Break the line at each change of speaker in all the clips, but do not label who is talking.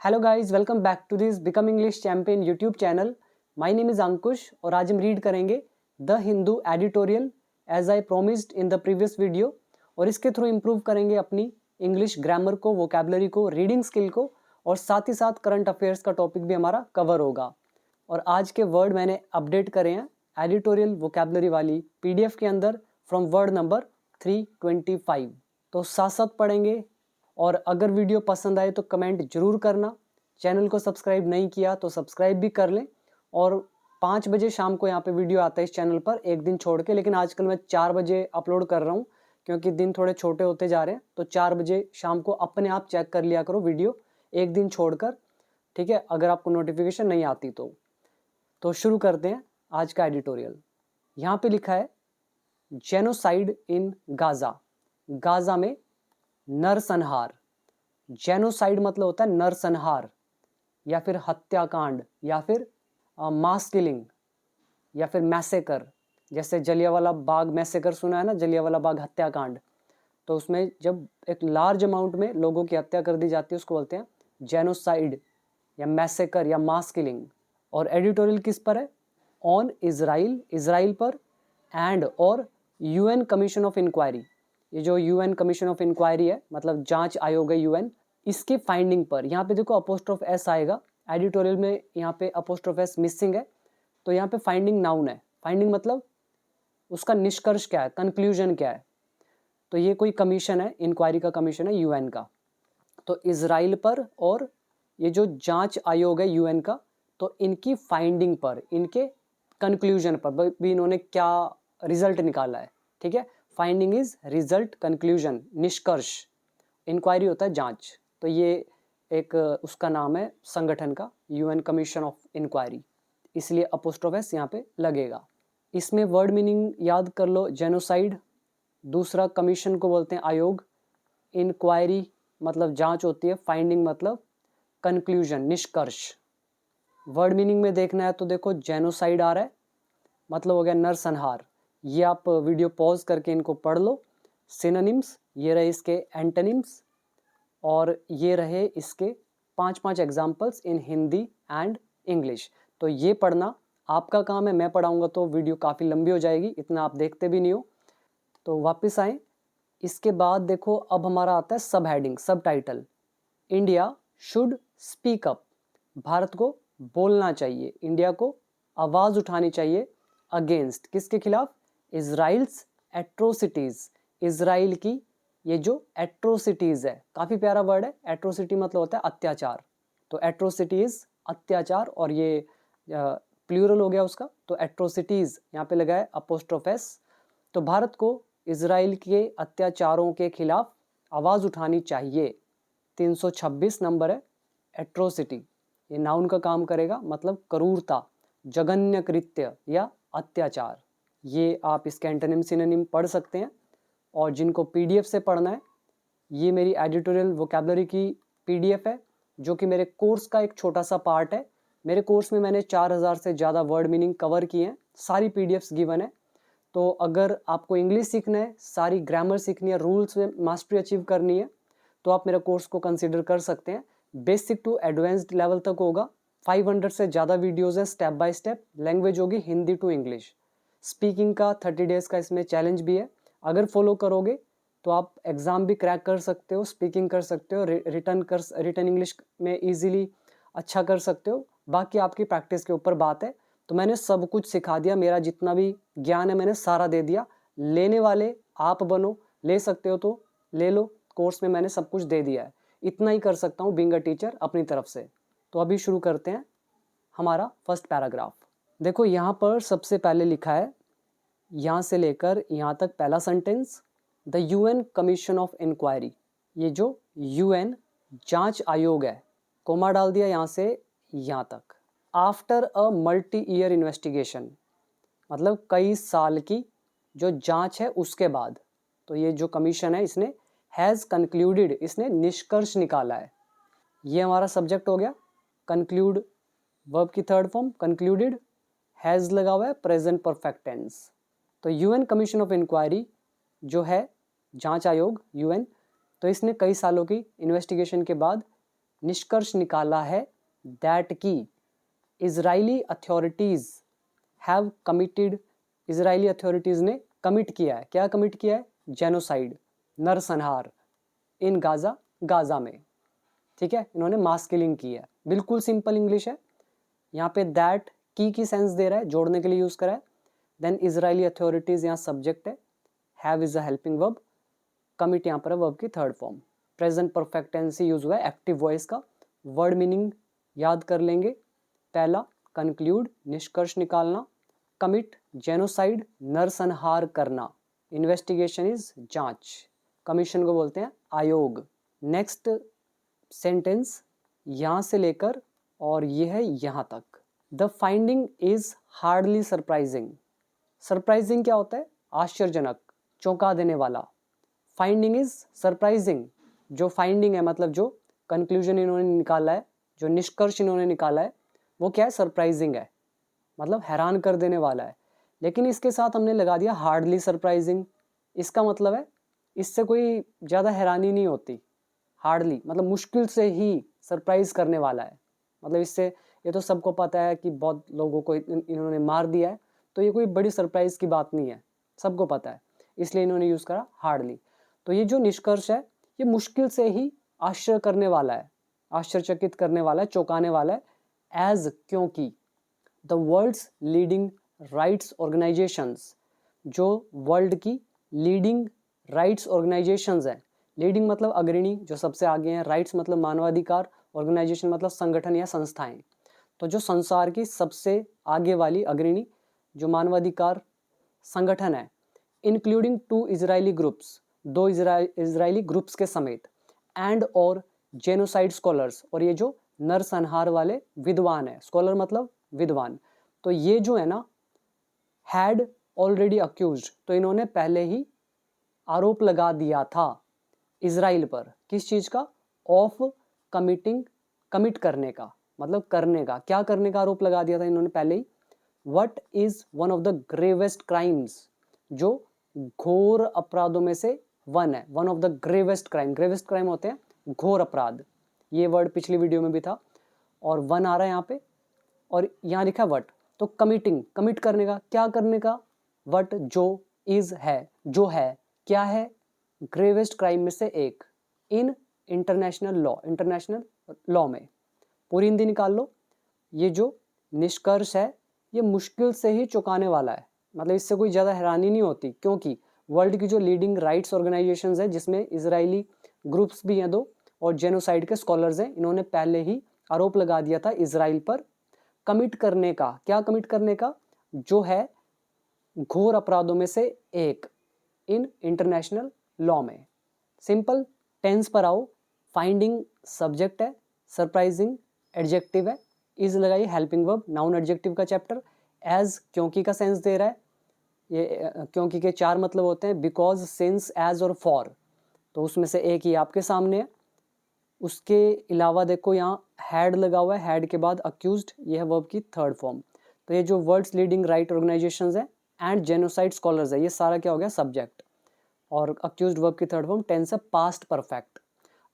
Hello guys, welcome back to this become English champion YouTube channel. My name is Ankush और आज हम read करेंगे the Hindu editorial as I promised in the previous video. और इसके through improve करेंगे अपनी English grammar को, vocabulary को, रीडिंग स्किल को, और साथ ही साथ करंट अफेयर्स का टॉपिक भी हमारा कवर होगा। और आज के वर्ड मैंने अपडेट करे हैं एडिटोरियल वोकेबलरी वाली पीडीएफ के अंदर फ्रॉम वर्ड नंबर 325। तो साथ साथ पढ़ेंगे। और अगर वीडियो पसंद आए तो कमेंट जरूर करना। चैनल को सब्सक्राइब नहीं किया तो सब्सक्राइब भी कर लें। और 5 बजे शाम को यहाँ पे वीडियो आता है इस चैनल पर, एक दिन छोड़ के। लेकिन आजकल मैं 4 बजे अपलोड कर रहा हूँ क्योंकि दिन थोड़े छोटे होते जा रहे हैं। तो 4 बजे शाम को अपने आप चेक कर लिया करो वीडियो, एक दिन छोड़कर, ठीक है, अगर आपको नोटिफिकेशन नहीं आती तो शुरू करते हैं आज का एडिटोरियल। यहाँ पे लिखा है जेनोसाइड इन गाजा। गाजा में नरसंहार। जेनोसाइड मतलब होता है नरसंहार या फिर हत्याकांड या फिर मास किलिंग या फिर मैसेकर। जैसे जलियांवाला बाग मैसेकर सुना है ना, जलियांवाला बाग हत्याकांड। तो उसमें जब एक लार्ज अमाउंट में लोगों की हत्या कर दी जाती है उसको बोलते हैं जेनोसाइड या मैसेकर या मास किलिंग। और एडिटोरियल किस पर है? ऑन इजराइल, इजराइल पर, एंड और यूएन कमीशन ऑफ इंक्वायरी। ये जो यूएन कमीशन ऑफ इंक्वायरी है, मतलब जांच आयोग है यूएन, इसकी फाइंडिंग पर। यहाँ पे देखो अपोस्ट्रोफ एस आएगा एडिटोरियल में, यहाँ पे अपोस्ट्रोफ एस मिसिंग है। तो यहाँ पे फाइंडिंग नाउन है। फाइंडिंग मतलब उसका निष्कर्ष क्या है, कंक्लूजन क्या है। तो ये कोई कमीशन है, इंक्वायरी का कमीशन है यूएन का। तो इजराइल पर और ये जो जांच आयोग है यूएन का, तो इनकी फाइंडिंग पर, इनके कंक्लूजन पर भी इन्होंने क्या रिजल्ट निकाला है। ठीक है, फाइंडिंग इज रिजल्ट, कंक्लूजन, निष्कर्ष। इंक्वायरी होता है जांच। तो ये एक उसका नाम है संगठन का, यूएन कमीशन ऑफ इंक्वायरी, इसलिए अपोस्ट्रोफ एस यहाँ पे लगेगा। इसमें वर्ड मीनिंग याद कर लो। जेनोसाइड, दूसरा कमीशन को बोलते हैं आयोग, इंक्वायरी मतलब जांच होती है, फाइंडिंग मतलब कंक्लूजन, निष्कर्ष। वर्ड मीनिंग में देखना है तो देखो जेनोसाइड आ रहा है, मतलब हो गया नरसंहार। ये आप वीडियो पॉज करके इनको पढ़ लो। सिनोनिम्स ये रहे इसके एंटोनिम्स, और ये रहे इसके 5 examples in Hindi and English. तो ये पढ़ना आपका काम है, मैं पढ़ाऊंगा तो वीडियो काफ़ी लंबी हो जाएगी, इतना आप देखते भी नहीं हो। तो वापस आए। इसके बाद देखो अब हमारा आता है सब हेडिंग, सब title. India should speak up. Bharat को बोलना चाहिए, इंडिया को आवाज़ उठानी चाहिए अगेंस्ट, किसके खिलाफ? इजराइल्स एट्रोसिटीज़, इजराइल की ये जो एट्रोसिटीज़ है, काफ़ी प्यारा वर्ड है। एट्रोसिटी मतलब होता है अत्याचार। तो एट्रोसिटीज़ अत्याचार, और ये प्लूरल हो गया उसका, तो एट्रोसिटीज़ यहाँ पे लगा है अपोस्ट्रोफ एस। तो भारत को इजराइल के अत्याचारों के खिलाफ आवाज़ उठानी चाहिए। 326 नंबर है। एट्रोसिटी ये नाउन का काम करेगा, मतलब क्रूरता, जघन्य कृत्य या अत्याचार। ये आप इसके एंटोनिम सिनोनिम पढ़ सकते हैं। और जिनको पीडीएफ से पढ़ना है, ये मेरी एडिटोरियल वोकेबलरी की पीडीएफ है, जो कि मेरे कोर्स का एक छोटा सा पार्ट है। मेरे कोर्स में मैंने 4000 से ज़्यादा वर्ड मीनिंग कवर किए हैं, सारी पीडीएफ्स गिवन है। तो अगर आपको इंग्लिश सीखना है, सारी ग्रामर सीखनी है, रूल्स में मास्टरी अचीव करनी है, तो आप मेरा कोर्स को कंसिडर कर सकते हैं। बेसिक टू एडवांस्ड लेवल तक होगा। 500 से ज़्यादा वीडियोज़ है, स्टेप बाय स्टेप। लैंग्वेज होगी हिंदी टू इंग्लिश। स्पीकिंग का 30 डेज़ का इसमें चैलेंज भी है। अगर फॉलो करोगे तो आप एग्ज़ाम भी क्रैक कर सकते हो, स्पीकिंग कर सकते हो, रिटर्न इंग्लिश में ईजिली अच्छा कर सकते हो। बाकी आपकी प्रैक्टिस के ऊपर बात है। तो मैंने सब कुछ सिखा दिया, मेरा जितना भी ज्ञान है मैंने सारा दे दिया। लेने वाले आप बनो, ले सकते हो तो ले लो, कोर्स में मैंने सब कुछ दे दिया है। इतना ही कर सकता हूँ बीइंग अ टीचर अपनी तरफ से। तो अभी शुरू करते हैं हमारा फर्स्ट पैराग्राफ। देखो यहाँ पर सबसे पहले लिखा है, यहाँ से लेकर यहाँ तक पहला sentence, the UN commission of inquiry. ये जो यूएन जांच आयोग है, कोमा डाल दिया यहाँ से यहाँ तक। After a multi year investigation, मतलब कई साल की जो जांच है उसके बाद। तो ये जो कमीशन है इसने हैज़ कंक्लूडेड, इसने निष्कर्ष निकाला है। ये हमारा सब्जेक्ट हो गया। कंक्लूड वर्ब की थर्ड फॉर्म, कंक्लूडेड, हैज़ लगा हुआ है प्रेजेंट परफेक्ट टेंस। तो यूएन कमीशन ऑफ इंक्वायरी जो है जांच आयोग यूएन, तो इसने कई सालों की इन्वेस्टिगेशन के बाद निष्कर्ष निकाला है दैट की Israeli authorities have committed, Israeli authorities ने कमिट किया है, क्या कमिट किया है? जेनोसाइड, नरसंहार इन गाज़ा, गाज़ा में, ठीक है, इन्होंने मास किलिंग की है। बिल्कुल सिंपल इंग्लिश है। यहाँ पे दैट की सेंस दे रहा है, जोड़ने के लिए यूज़ करा है। देन इजरायली अथॉरिटीज़ यहाँ सब्जेक्ट है, have is a helping verb, commit यहाँ पर है वर्ब की third form. Present perfect tense use हुआ है एक्टिव वॉइस का। वर्ड मीनिंग याद कर लेंगे। पहला कंक्लूड, निष्कर्ष निकालना। कमिट, जेनोसाइड, नरसंहार करना। इन्वेस्टिगेशन इज जांच, कमीशन को बोलते हैं आयोग। नेक्स्ट सेंटेंस यहाँ से लेकर और ये है यहाँ तक। The finding is hardly surprising. Surprising क्या होता है? आश्चर्यजनक, चौंका देने वाला। फाइंडिंग इज सरप्राइजिंग, जो फाइंडिंग है मतलब जो कंक्लूजन इन्होंने निकाला है, जो निष्कर्ष इन्होंने निकाला है, वो क्या है? सरप्राइजिंग है, मतलब हैरान कर देने वाला है। लेकिन इसके साथ हमने लगा दिया हार्डली सरप्राइजिंग। इसका मतलब है इससे कोई ज़्यादा हैरानी नहीं होती। हार्डली मतलब मुश्किल से ही सरप्राइज करने वाला है, मतलब इससे ये तो सबको पता है कि बहुत लोगों को इन्होंने मार दिया है, तो ये कोई बड़ी सरप्राइज की बात नहीं है, सबको पता है, इसलिए इन्होंने यूज़ करा हार्डली। तो ये जो निष्कर्ष है ये मुश्किल से ही आश्चर्य करने वाला है, आश्चर्यचकित करने वाला है, चौंकाने वाला है। एज, क्योंकि the world's leading rights organisations, जो वर्ल्ड की लीडिंग राइट्स ऑर्गेनाइजेशंस हैं, लीडिंग मतलब अग्रणी, जो सबसे आगे हैं, राइट्स मतलब मानवाधिकार, ऑर्गेनाइजेशन मतलब संगठन या संस्थाएं। तो जो संसार की सबसे आगे वाली अग्रणी जो मानवाधिकार संगठन है, including 2 Israeli groups, 2 Israeli groups के समेत, एंड और जेनोसाइड स्कॉलर्स, और ये जो नरसंहार वाले विद्वान है, स्कॉलर मतलब विद्वान, तो ये जो है ना हैड ऑलरेडी अक्यूज्ड, तो इन्होंने पहले ही आरोप लगा दिया था इजराइल पर, किस चीज़ का? ऑफ कमिटिंग, कमिट करने का, मतलब करने का, क्या करने का आरोप लगा दिया था इन्होंने पहले ही? What is one of the gravest crimes, जो घोर अपराधों में से वन है, one of the gravest crime. Gravest crime होते हैं घोर अपराध, ये वर्ड पिछली वीडियो में भी था, और वन आ रहा है यहाँ पे, और यहाँ लिखा वट, तो कमिटिंग, कमिट करने का, क्या करने का? वट, जो, इज है, जो है, क्या है? ग्रेवेस्ट क्राइम में से एक, in international law, international law में। पूरी हिंदी निकाल लो। ये जो निष्कर्ष है ये मुश्किल से ही चुकाने वाला है, मतलब इससे कोई ज़्यादा हैरानी नहीं होती, क्योंकि वर्ल्ड की जो लीडिंग राइट्स ऑर्गेनाइजेशंस है, जिसमें इजरायली ग्रुप्स भी हैं 2 और जेनोसाइड के स्कॉलर्स हैं, इन्होंने पहले ही आरोप लगा दिया था इजराइल पर कमिट करने का। क्या कमिट करने का? जो है घोर अपराधों में से एक, इन इंटरनेशनल लॉ में। सिंपल। टेंस पर आओ। फाइंडिंग सब्जेक्ट है, सरप्राइजिंग एडजेक्टिव है, इज लगाई हेल्पिंग वर्ब, नाउन एडजेक्टिव का चैप्टर। एज क्योंकि का सेंस दे रहा है, ये क्योंकि के 4 मतलब होते हैं, बिकॉज, सिंस, एज और फॉर, तो उसमें से एक ही आपके सामने है। उसके अलावा देखो यहाँ हैड लगा हुआ है, हैड के बाद अक्यूज्ड, ये है वर्ब की थर्ड फॉर्म। तो ये जो वर्ल्ड्स लीडिंग राइट ऑर्गेनाइजेशंस है एंड जेनोसाइड स्कॉलर्स है, ये सारा क्या हो गया? सब्जेक्ट। और अक्यूज्ड वर्ब की थर्ड फॉर्म टेंस है पास्ट परफेक्ट।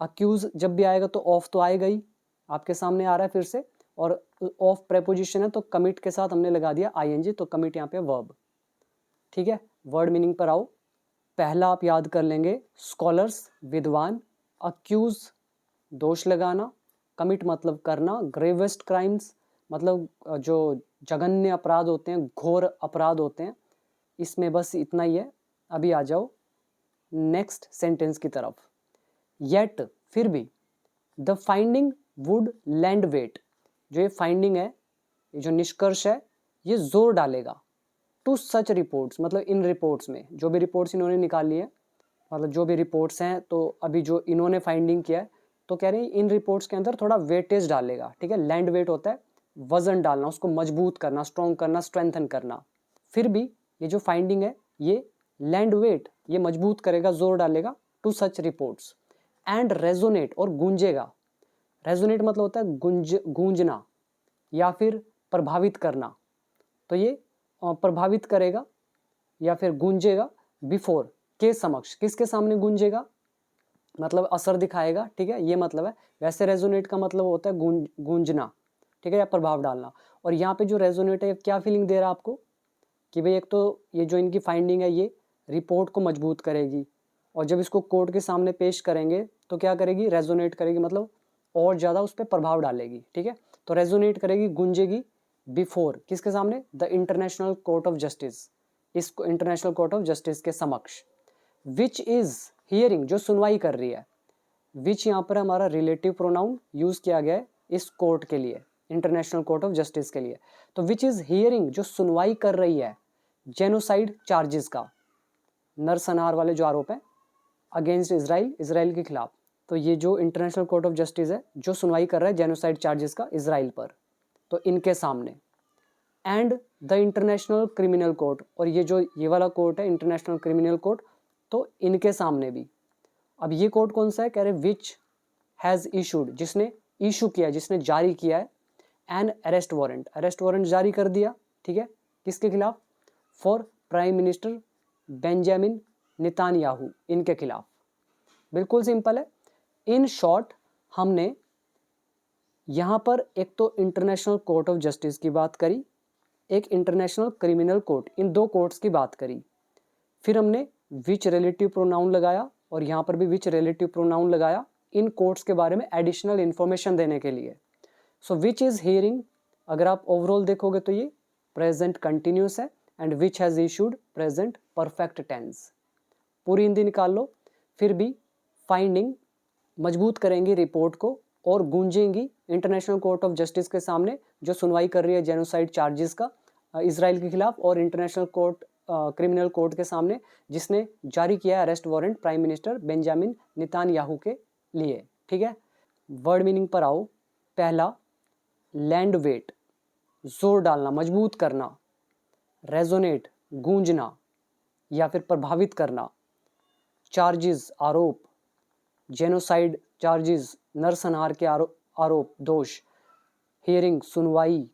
अक्यूज जब भी आएगा तो ऑफ तो आएगा ही, आपके सामने आ रहा है फिर से, और ऑफ प्रेपोजिशन है तो कमिट के साथ हमने लगा दिया आईएनजी, तो कमिट यहाँ पे वर्ब। ठीक है, वर्ड मीनिंग पर आओ। पहला आप याद कर लेंगे, स्कॉलर्स विद्वान, अक्यूज दोष लगाना, कमिट मतलब करना, ग्रेवेस्ट क्राइम्स मतलब जो जघन्य अपराध होते हैं, घोर अपराध होते हैं। इसमें बस इतना ही है। अभी आ जाओ नेक्स्ट सेंटेंस की तरफ। येट, फिर भी, the finding would lend weight, जो ये फाइंडिंग है, ये जो निष्कर्ष है, ये जोर डालेगा टू सच रिपोर्ट्स, मतलब इन रिपोर्ट्स में, जो भी रिपोर्ट्स इन्होंने निकाली है, मतलब जो भी रिपोर्ट्स हैं, तो अभी जो इन्होंने फाइंडिंग किया है, तो कह रहे हैं इन रिपोर्ट्स के अंदर थोड़ा वेटेज डालेगा। ठीक है, लैंड वेट होता है वजन डालना, उसको मजबूत करना, स्ट्रॉन्ग करना, स्ट्रेंथन करना। फिर भी ये जो फाइंडिंग है ये लैंड वेट, ये मजबूत करेगा, जोर डालेगा to such reports. And resonate, और गूंजेगा। रेजोनेट मतलब होता है गूंजना या फिर प्रभावित करना, तो ये प्रभावित करेगा या फिर गूंजेगा बिफोर, के समक्ष, किसके सामने गूंजेगा? मतलब असर दिखाएगा, ठीक है, ये मतलब है। वैसे रेजोनेट का मतलब होता है गूंजना, ठीक है, या प्रभाव डालना। और यहाँ पे जो रेजोनेट है क्या फीलिंग दे रहा है आपको कि भाई एक तो ये जो इनकी फाइंडिंग है ये रिपोर्ट को मजबूत करेगी, और जब इसको कोर्ट के सामने पेश करेंगे तो क्या करेगी, रेजोनेट करेगी, मतलब और ज़्यादा उस पर प्रभाव डालेगी, ठीक है। तो रेजोनेट करेगी, गूंजेगी बिफोर किसके सामने, the international court of justice, इस इंटरनेशनल कोर्ट ऑफ जस्टिस के समक्ष। विच इज हियरिंग, जो सुनवाई कर रही है, विच यहाँ पर हमारा रिलेटिव प्रोनाउन यूज किया गया है इस कोर्ट के लिए, इंटरनेशनल कोर्ट ऑफ जस्टिस के लिए। तो विच इज हियरिंग, जो सुनवाई कर रही है जेनोसाइड चार्जेस का, नरसंहार वाले जो आरोप हैं अगेंस्ट इसराइल, इसराइल के खिलाफ। तो ये जो इंटरनेशनल कोर्ट ऑफ जस्टिस है जो सुनवाई कर रहा है जेनोसाइड चार्जेस का इसराइल पर, तो इनके सामने। And the international criminal court, और ये जो ये वाला कोर्ट है इंटरनेशनल क्रिमिनल कोर्ट, तो इनके सामने भी। अब ये कोर्ट कौन सा है, कह रहे विच हैज़ इशूड, जिसने इशू किया, जिसने जारी किया है an arrest warrant, arrest warrant जारी कर दिया, ठीक है, किसके खिलाफ, for prime minister Benjamin Netanyahu, इनके खिलाफ। बिल्कुल सिंपल है। इन शॉर्ट हमने यहाँ पर एक तो इंटरनेशनल कोर्ट ऑफ जस्टिस की बात करी, एक इंटरनेशनल क्रिमिनल कोर्ट, इन दो कोर्ट्स की बात करी। फिर हमने विच रिलेटिव प्रोनाउन लगाया, और यहाँ पर भी विच रिलेटिव प्रोनाउन लगाया इन कोर्ट्स के बारे में एडिशनल इन्फॉर्मेशन देने के लिए। सो विच इज हियरिंग, अगर आप ओवरऑल देखोगे तो ये प्रेजेंट कंटिन्यूस है, and which has issued present perfect tense. पूरी हिंदी निकाल लो। फिर भी फाइंडिंग मजबूत करेंगी रिपोर्ट को और गूंजेंगी इंटरनेशनल कोर्ट ऑफ जस्टिस के सामने, जो सुनवाई कर रही है जेनोसाइड चार्जेस का इसराइल के खिलाफ, और इंटरनेशनल कोर्ट क्रिमिनल कोर्ट के सामने, जिसने जारी किया है arrest warrant prime minister Benjamin Netanyahu के लिए, ठीक है। वर्ड मीनिंग पर आओ। पहला, लैंड वेट, जोर डालना, मजबूत करना। रेजोनेट, गूंजना या फिर प्रभावित करना। चार्जेस, आरोप। जेनोसाइड चार्जेस, नरसंहार के आरोप, दोष। हियरिंग, सुनवाई।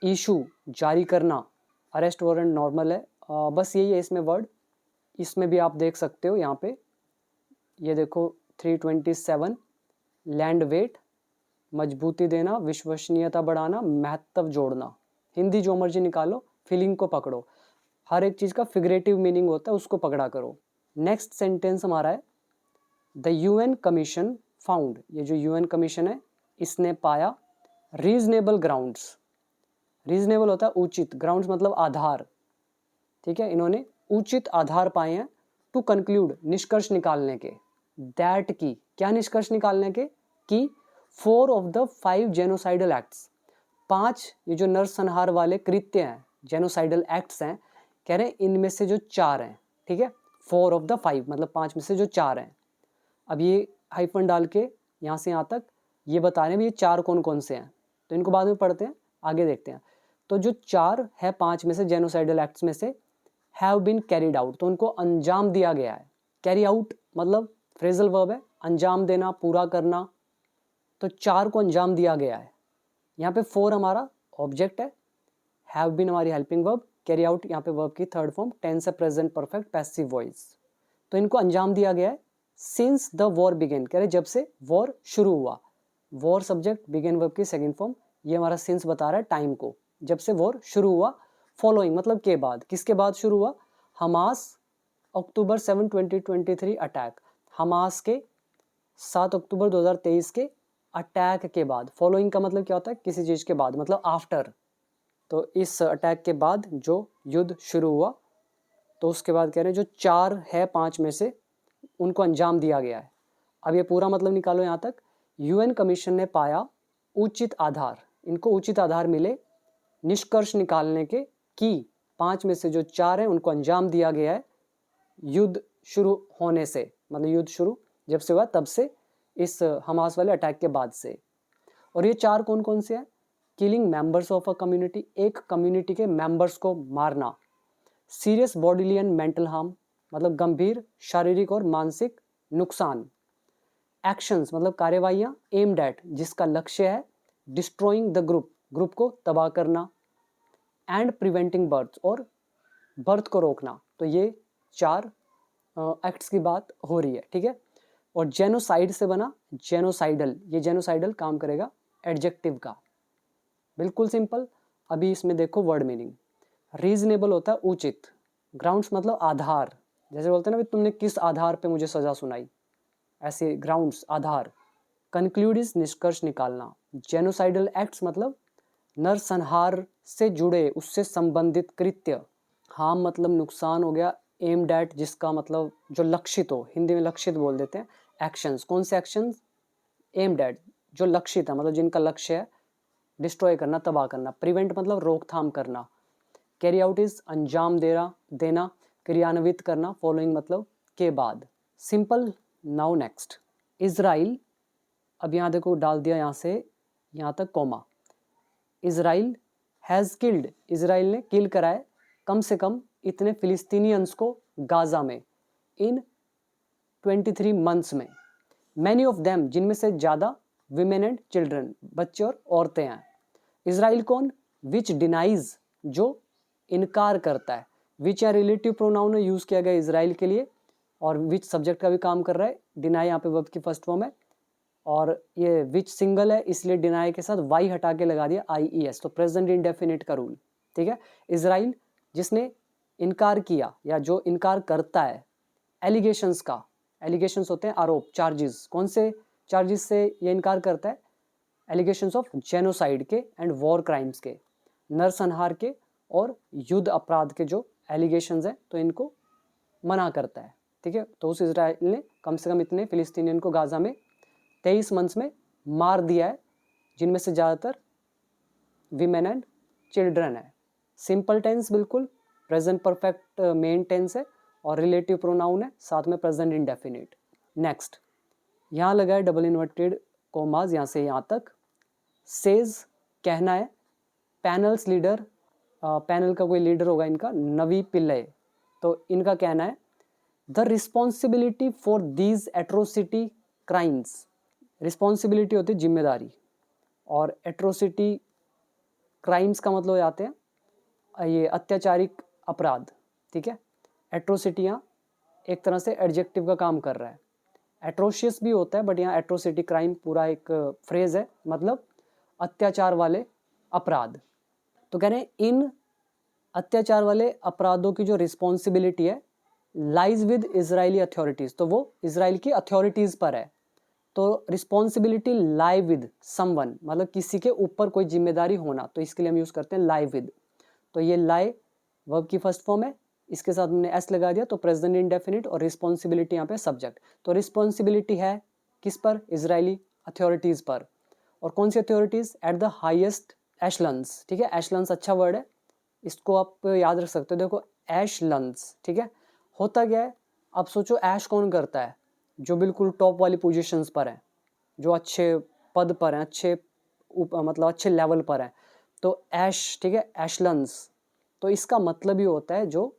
इशू, जारी करना। अरेस्ट वारंट नॉर्मल है, बस यही है इसमें वर्ड। इसमें भी आप देख सकते हो यहाँ पे, ये देखो 327, लैंड वेट, मजबूती देना, विश्वसनीयता बढ़ाना, महत्व जोड़ना। हिंदी जो मर्जी निकालो, फीलिंग को पकड़ो, हर एक चीज़ का फिगरेटिव मीनिंग होता है, उसको पकड़ा करो। नेक्स्ट सेंटेंस हमारा है, द यूएन कमीशन फाउंड, ये जो यूएन कमीशन है इसने पाया रीजनेबल ग्राउंड्स, रीजनेबल होता है उचित, ग्राउंड्स मतलब आधार, ठीक है, इन्होंने उचित आधार पाए हैं टू कंक्लूड, निष्कर्ष निकालने के, दैट की, क्या निष्कर्ष निकालने के, कि 4 ऑफ द 5 जेनोसाइडल एक्ट्स, 5 ये जो नरसंहार वाले कृत्य हैं, जेनोसाइडल एक्ट्स हैं, कह रहे हैं इनमें से जो 4 हैं, ठीक है, 4 ऑफ द 5 मतलब 5 में से जो 4 हैं। अब ये हाइफन डाल के यहाँ से यहाँ तक ये बता रहे हैं ये 4 कौन कौन से हैं, तो इनको बाद में पढ़ते हैं, आगे देखते हैं। तो जो 4 है 5 में से जेनोसाइडल एक्ट्स में से, हैव बीन कैरिड आउट, तो उनको अंजाम दिया गया है। कैरी आउट मतलब फ्रेजल वर्ब है, अंजाम देना, पूरा करना, तो 4 को अंजाम दिया गया है। यहाँ पे 4 हमारा ऑब्जेक्ट है, हैव बीन हमारी हेल्पिंग वर्ब, कैरी आउट यहाँ पे वर्ब की थर्ड फॉर्म, टेंस है प्रेजेंट परफेक्ट पैसिव वॉइस। तो इनको अंजाम दिया गया है सिंस द वॉर बिगेन, कह रहे जब से वॉर शुरू हुआ, वॉर सब्जेक्ट, बिगेन वर्ब की सेकंड फॉर्म, ये हमारा सिंस बता रहा है टाइम को, जब से वॉर शुरू हुआ। फॉलोइंग मतलब के बाद, किसके बाद शुरू हुआ, हमास अक्टूबर 7 2023 अटैक, हमास के 7 अक्टूबर 2023 के अटैक के बाद। फॉलोइंग का मतलब क्या होता है, किसी चीज़ के बाद, मतलब आफ्टर। तो इस अटैक के बाद जो युद्ध शुरू हुआ, तो उसके बाद कह रहे हैं जो 4 है 5 में से उनको अंजाम दिया गया है। अब ये पूरा मतलब निकालो यहाँ तक, यूएन कमीशन ने पाया उचित आधार, इनको उचित आधार मिले निष्कर्ष निकालने के, कि 5 में से जो 4 हैं उनको अंजाम दिया गया है युद्ध शुरू होने से, मतलब युद्ध शुरू जब से हुआ तब से, इस हमास वाले अटैक के बाद से। और ये 4 कौन कौन से हैं, killing members of a community, एक कम्युनिटी के मेंबर्स को मारना। Serious bodily and mental harm मतलब गंभीर शारीरिक और मानसिक नुकसान। एक्शंस मतलब कार्यवाहियां, एम्ड एट जिसका लक्ष्य है डिस्ट्रॉइंग द ग्रुप, ग्रुप को तबाह करना। एंड प्रिवेंटिंग बर्थ और बर्थ को रोकना। तो ये 4 एक्ट्स की बात हो रही है, ठीक है। और जेनोसाइड से बना जेनोसाइडल, ये जेनोसाइडल काम करेगा एडजेक्टिव का। बिल्कुल सिंपल। अभी इसमें देखो वर्ड मीनिंग। रीजनेबल होता है उचित, ग्राउंड्स मतलब आधार, जैसे बोलते हैं ना, तुमने किस आधार पे मुझे सजा सुनाई, ऐसे ग्राउंड्स आधार। कंक्लूड इज निष्कर्ष निकालना। जेनोसाइडल एक्ट्स मतलब नरसंहार से जुड़े, उससे संबंधित कृत्य। हार्म मतलब नुकसान हो गया, एम्ड एट जिसका मतलब जो लक्षित हो, हिंदी में लक्षित बोल देते हैं। एक्शंस, कौन से एक्शंस? एम्ड एट, जो लक्षित है मतलब जिनका लक्ष्य है डिस्ट्रॉय करना, तबाह करना। प्रिवेंट मतलब रोकथाम करना। कैरी आउट इज अंजाम देना, क्रियान्वित करना। फॉलोइंग मतलब के बाद। सिंपल। Now next. इजराइल, अब यहाँ देखो डाल दिया यहाँ से यहाँ तक comma. Israel has killed, Israel ने किल कराए कम से कम इतने फिलिस्तीनियंस को गाजा में इन 23 मंथ्स में। मैनी ऑफ देम, जिनमें से ज़्यादा विमेन एंड चिल्ड्रन, बच्चे और औरतें हैं। इजराइल कौन? विच डिनाइज, जो इनकार करता है। विच या रिलेटिव प्रोनाउन यूज़ किया गया इजराइल के लिए, और विच सब्जेक्ट का भी काम कर रहा है। डिनाई यहाँ पे वर्ब की फर्स्ट फॉर्म है, और ये विच सिंगल है इसलिए डिनाई के साथ वाई हटा के लगा दिया IES, तो प्रेजेंट इंडेफिनिट का रूल। ठीक है। इजराइल जिसने इनकार किया या जो इनकार करता है एलिगेशंस का, एलिगेशंस होते हैं आरोप, चार्जेस। कौन से चार्जेस से ये इनकार करता है? एलिगेशंस ऑफ जेनोसाइड के एंड वॉर क्राइम्स के, नरसंहार के और युद्ध अपराध के जो एलिगेशंस हैं, तो इनको मना करता है। ठीक है। तो उस इजराइल ने कम से कम इतने फिलिस्तीनियन को गाजा में 23 मंथ्स में मार दिया है, जिनमें से ज़्यादातर विमेन एंड चिल्ड्रन है। सिंपल टेंस बिल्कुल, प्रेजेंट परफेक्ट मेन टेंस है, और रिलेटिव प्रोनाउन है, साथ में प्रेजेंट इंडेफिनिट। नेक्स्ट, यहाँ लगा है डबल इन्वर्टेड कॉमाज, यहाँ से यहाँ तक। सेज कहना है, पैनल्स लीडर, पैनल का कोई लीडर होगा इनका, नवी पिल्लई, तो इनका कहना है the responsibility for these atrocity crimes. Responsibility होती है जिम्मेदारी, और एट्रोसिटी क्राइम्स का मतलब हो जाते हैं ये अत्याचारिक अपराध। ठीक है। एट्रोसिटी यहाँ एक तरह से एडजेक्टिव का काम कर रहा है। एट्रोशियस भी होता है, बट यहाँ एट्रोसिटी क्राइम पूरा एक फ्रेज है, मतलब अत्याचार वाले अपराध। तो कह रहे हैं इन अत्याचार वाले अपराधों की जो रिस्पॉन्सिबिलिटी है लाइज विद इजरायली अथॉरिटीज़, तो वो इजराइल की अथॉरिटीज़ पर है। तो रिस्पॉन्सिबिलिटी लाई विद समवन, मतलब किसी के ऊपर कोई जिम्मेदारी होना, तो इसके लिए हम यूज़ करते हैं लाई विद। तो ये लाई वर्ब की फर्स्ट फॉर्म है, इसके साथ हमने एस लगा दिया, तो प्रेजेंट इंडेफिनिट, और रिस्पॉन्सिबिलिटी यहाँ पे सब्जेक्ट। तो रिस्पॉन्सिबिलिटी है किस पर? इजरायली अथॉरिटीज़ पर। और कौन सी authorities? At the highest echelons. ठीक है। एशलन्स अच्छा वर्ड है, इसको आप याद रख सकते हो। देखो एशलन्स, ठीक है। होता क्या है, अब सोचो ऐश कौन करता है? जो बिल्कुल टॉप वाली पोजीशंस पर हैं, जो अच्छे पद पर हैं, अच्छे मतलब अच्छे लेवल पर हैं, तो ऐश, ठीक है, एशलन्स। तो इसका मतलब ही होता है जो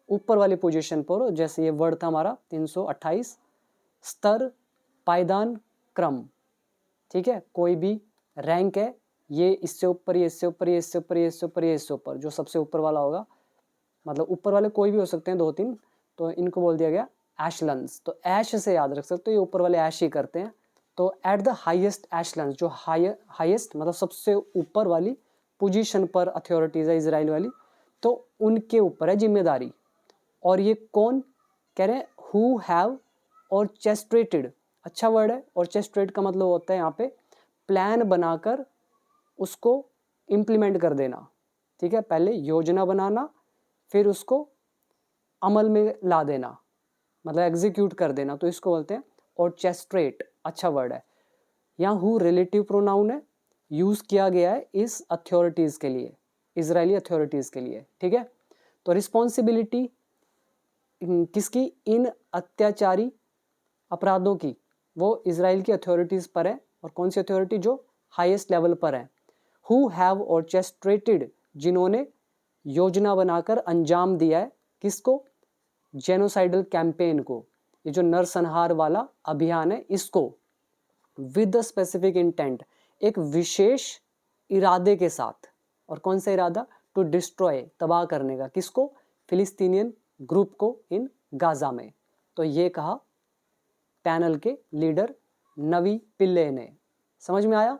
ऊपर वाली पोजीशन पर हो, जैसे ये वर्ड था हमारा 328, स्तर, पायदान, क्रम। ठीक है। कोई भी रैंक है, ये इससे ऊपर, ये इससे ऊपर, ये इससे ऊपर, ये इससे ऊपर, ये इससे ऊपर, जो सबसे ऊपर वाला होगा, मतलब ऊपर वाले कोई भी हो सकते हैं 2-3, तो इनको बोल दिया गया एशलन्स। तो ऐश से याद रख सकते हो, ये ऊपर वाले ऐश ही करते हैं। तो एट द हाईएस्ट एशलन्स, जो हाईएस्ट मतलब सबसे ऊपर वाली पोजीशन पर अथॉरिटीज है इजराइल वाली, तो उनके ऊपर है जिम्मेदारी। और ये कौन? कह रहे हैं हु हैव और चेस्ट्रेटेड, अच्छा वर्ड है। और चेस्ट्रेट का मतलब होता है यहाँ पे प्लान बनाकर उसको इम्प्लीमेंट कर देना। ठीक है। पहले योजना बनाना, फिर उसको अमल में ला देना, मतलब एग्जीक्यूट कर देना, तो इसको बोलते हैं ऑर्चेस्ट्रेट, अच्छा वर्ड है। यहाँ हु रिलेटिव प्रोनाउन है, यूज़ किया गया है इस अथॉरिटीज़ के लिए, इजरायली अथॉरिटीज़ के लिए। ठीक है। तो रिस्पॉन्सिबिलिटी किसकी? इन अत्याचारी अपराधों की, वो इजराइल की अथॉरिटीज़ पर है। और कौन सी अथॉरिटी? जो हाईएस्ट लेवल पर है। हु हैव ऑर्चेस्ट्रेटेड, जिन्होंने योजना बनाकर अंजाम दिया है, किसको? जेनोसाइडल कैंपेन को, ये जो नरसंहार वाला अभियान है इसको, विद द स्पेसिफिक इंटेंट, एक विशेष इरादे के साथ। और कौन सा इरादा? टू डिस्ट्रॉय, तबाह करने का, किसको? फिलिस्तीनियन ग्रुप को इन गाजा में। तो ये कहा पैनल के लीडर नवी पिल्ले ने। समझ में आया?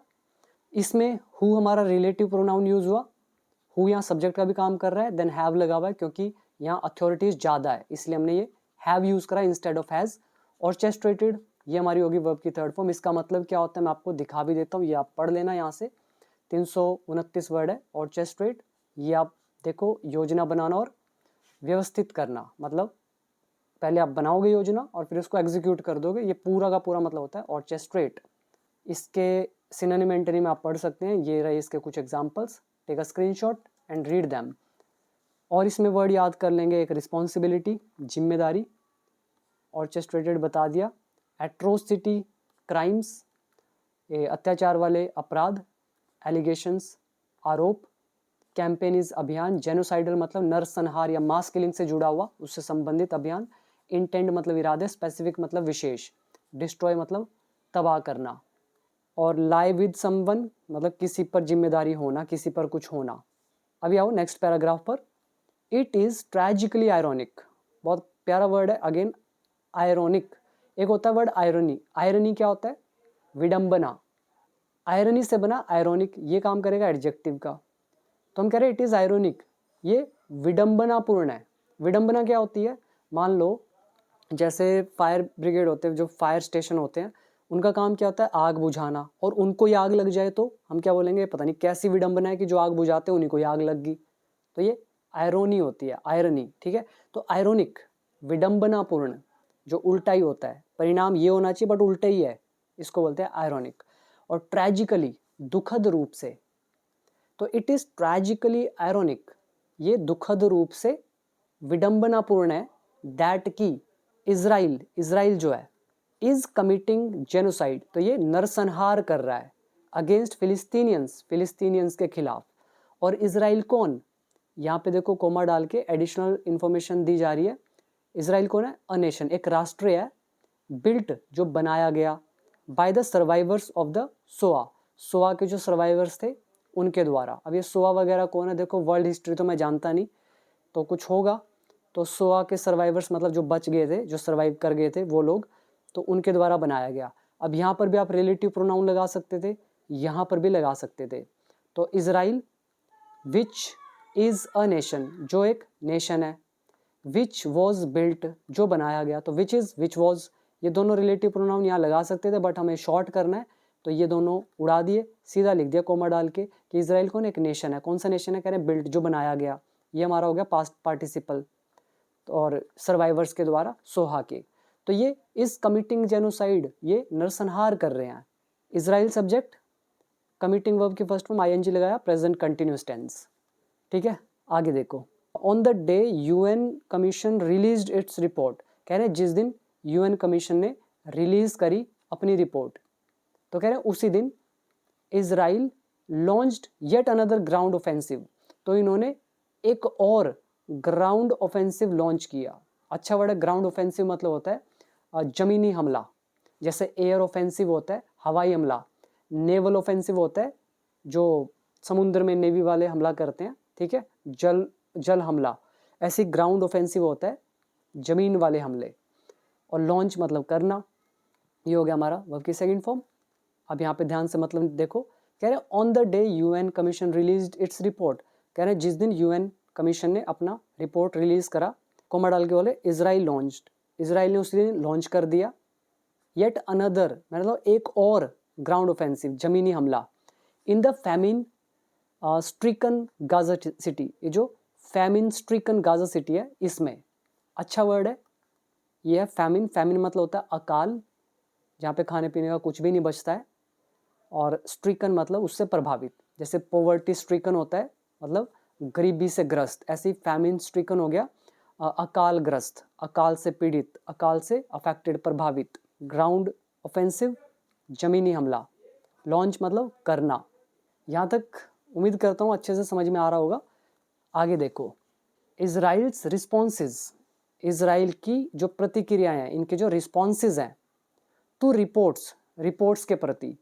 इसमें हु हमारा रिलेटिव प्रोनाउन यूज हुआ, हु यहाँ सब्जेक्ट का भी काम कर रहा है, देन हैव लगा हुआ है क्योंकि यहाँ अथॉरिटीज ज़्यादा है इसलिए हमने ये हैव यूज करा इंस्टेड ऑफ हैज। ऑर्केस्ट्रेटेड ये हमारी होगी वर्ब की थर्ड फॉर्म। इसका मतलब क्या होता है मैं आपको दिखा भी देता हूँ, ये आप पढ़ लेना यहाँ से। 329 वर्ड है ऑर्केस्ट्रेट, ये आप देखो योजना बनाना और व्यवस्थित करना, मतलब पहले आप बनाओगे योजना और फिर उसको एग्जीक्यूट कर दोगे, ये पूरा का पूरा मतलब होता है ऑर्केस्ट्रेट। इसके सिनोनिम एंटोनिम आप पढ़ सकते हैं, ये रहे इसके कुछ examples, take a screenshot and read them. और इसमें वर्ड याद कर लेंगे, एक रिस्पॉन्सिबिलिटी जिम्मेदारी, ऑर्केस्ट्रेटेड बता दिया, एट्रोसिटी क्राइम्स अत्याचार वाले अपराध, एलिगेशंस आरोप, कैंपेन इज अभियान, जेनोसाइडल मतलब नरसंहार या मास किलिंग से जुड़ा हुआ उससे संबंधित अभियान, इंटेंड मतलब इरादे, स्पेसिफिक मतलब विशेष, डिस्ट्रॉय मतलब तबाह करना, और लाई विद समवन मतलब किसी पर जिम्मेदारी होना, किसी पर कुछ होना। अभी आओ नेक्स्ट पैराग्राफ पर। इट इज ट्रैजिकली आयरॉनिक, बहुत प्यारा वर्ड है अगेन, आयरॉनिक। एक होता है वर्ड आयरनी, आयरनी क्या होता है? विडंबना, आयरनी से बना आयरॉनिक, ये काम करेगा एडजेक्टिव का। तो हम कह रहे हैं इट इज आयरॉनिक, ये विडंबनापूर्ण है। विडंबना क्या होती है? मान लो जैसे फायर ब्रिगेड होते हैं, जो फायर स्टेशन होते हैं, उनका काम क्या होता है? आग बुझाना, और उनको ही आग लग जाए तो हम क्या बोलेंगे? पता नहीं कैसी विडंबना है कि जो आग बुझाते हैं उन्हीं को ही आग लग गई, तो ये आयरोनी होती है, आयरनी। ठीक है, तो आयरोनिक विडंबनापूर्ण, जो उल्टा ही होता है, परिणाम ये होना चाहिए बट उल्टा ही है, इसको बोलते हैं आयरोनिक। और ट्रेजिकली दुखद रूप से, तो इट इज ट्रेजिकली आयरोनिक, ये दुखद रूप से विडंबनापूर्ण है, दैट की इजराइल, इजराइल जो है, इज कमिटिंग जेनोसाइड, तो ये नरसंहार कर रहा है, अगेंस्ट फिलिस्तीनियंस, फिलिस्तीनियंस के खिलाफ। और इजराइल कौन? यहाँ पे देखो कोमा डाल के एडिशनल इंफॉर्मेशन दी जा रही है। इजराइल कौन है? अ नेशन, एक राष्ट्र है, बिल्ट जो बनाया गया, by the survivors of the सोआ, सोआ के जो सर्वाइवर्स थे उनके द्वारा। अब ये सोआ वगैरह कौन है? देखो वर्ल्ड हिस्ट्री तो मैं जानता नहीं, तो कुछ होगा, तो सोआ के सर्वाइवर्स मतलब जो बच गए थे, जो सर्वाइव कर गए थे वो लोग, तो उनके द्वारा बनाया गया। अब यहाँ पर भी आप रिलेटिव प्रोनाउन लगा सकते थे, यहाँ पर भी लगा सकते थे। तो Israel which is a nation, जो एक नेशन है, विच वॉज बिल्ट जो बनाया गया, तो विच इज विच वॉज, ये दोनों रिलेटिव प्रोनाउन यहाँ लगा सकते थे बट हमें शॉर्ट करना है तो ये दोनों उड़ा दिए, सीधा लिख दिया कोमा डाल के कि इजराइल कौन? एक नेशन है। कौन सा नेशन है? कह रहे हैं बिल्ट जो बनाया गया, ये हमारा हो गया पास्ट पार्टिसिपल, और सर्वाइवर्स के द्वारा सोहा के। तो ये इस कमिटिंग जेनोसाइड, ये नरसंहार कर रहे हैं। इजराइल सब्जेक्ट, कमिटिंग वर्ब की फर्स्ट फॉर्म आईएनजी लगाया, प्रेजेंट कंटिन्यूस टेंस। ठीक है, आगे देखो। On the day UN commission released its report, कह रहे हैं जिस दिन यूएन कमीशन ने रिलीज करी अपनी रिपोर्ट, तो कह रहे हैं उसी दिन Israel launched yet another ground offensive, तो इन्होंने एक और ग्राउंड ऑफेंसिव लॉन्च किया। अच्छा वर्ड है, ग्राउंड ऑफेंसिव मतलब होता है जमीनी हमला, जैसे एयर ऑफेंसिव होता है हवाई हमला, नेवल ऑफेंसिव होता है जो समुद्र में नेवी वाले हमला करते हैं, ठीक है, जल हमला। ऐसे ग्राउंड ऑफेंसिव होता है जमीन वाले हमले, और लॉन्च मतलब करना। ये हो गया हमारा वर्ब की सेकंड फॉर्म। अब यहाँ पे ध्यान से मतलब देखो, कह रहे हैं on the day UN commission released its report, कह रहे हैं जिस दिन यूएन कमीशन ने अपना रिपोर्ट रिलीज करा, कोमा डाल के बोले इजराइल लॉन्च्ड, इजराइल ने उसी दिन लॉन्च कर दिया। येट अनदर मतलब एक और ग्राउंड ऑफेंसिव जमीनी हमला, in the famine stricken Gaza city, ये जो फैमिन स्ट्रिकन गाजा सिटी है इसमें, अच्छा वर्ड है ये है फैमिन। फैमिन मतलब होता है अकाल, जहाँ पे खाने पीने का कुछ भी नहीं बचता है, और स्ट्रिकन मतलब उससे प्रभावित, जैसे पोवर्टी स्ट्रिकन होता है मतलब गरीबी से ग्रस्त, ऐसे ही फैमिन स्ट्रिकन हो गया अकाल ग्रस्त, अकाल से पीड़ित, अकाल से अफेक्टेड प्रभावित। ग्राउंड ऑफेंसिव जमीनी हमला, लॉन्च मतलब करना। यहाँ तक उम्मीद करता हूँ अच्छे से समझ में आ रहा होगा। आगे देखो, इजराइल्स रिस्पॉन्सेज, इजराइल की जो प्रतिक्रियाएं हैं, इनके जो रिस्पॉन्सेज हैं टू रिपोर्ट्स, रिपोर्ट्स के प्रति,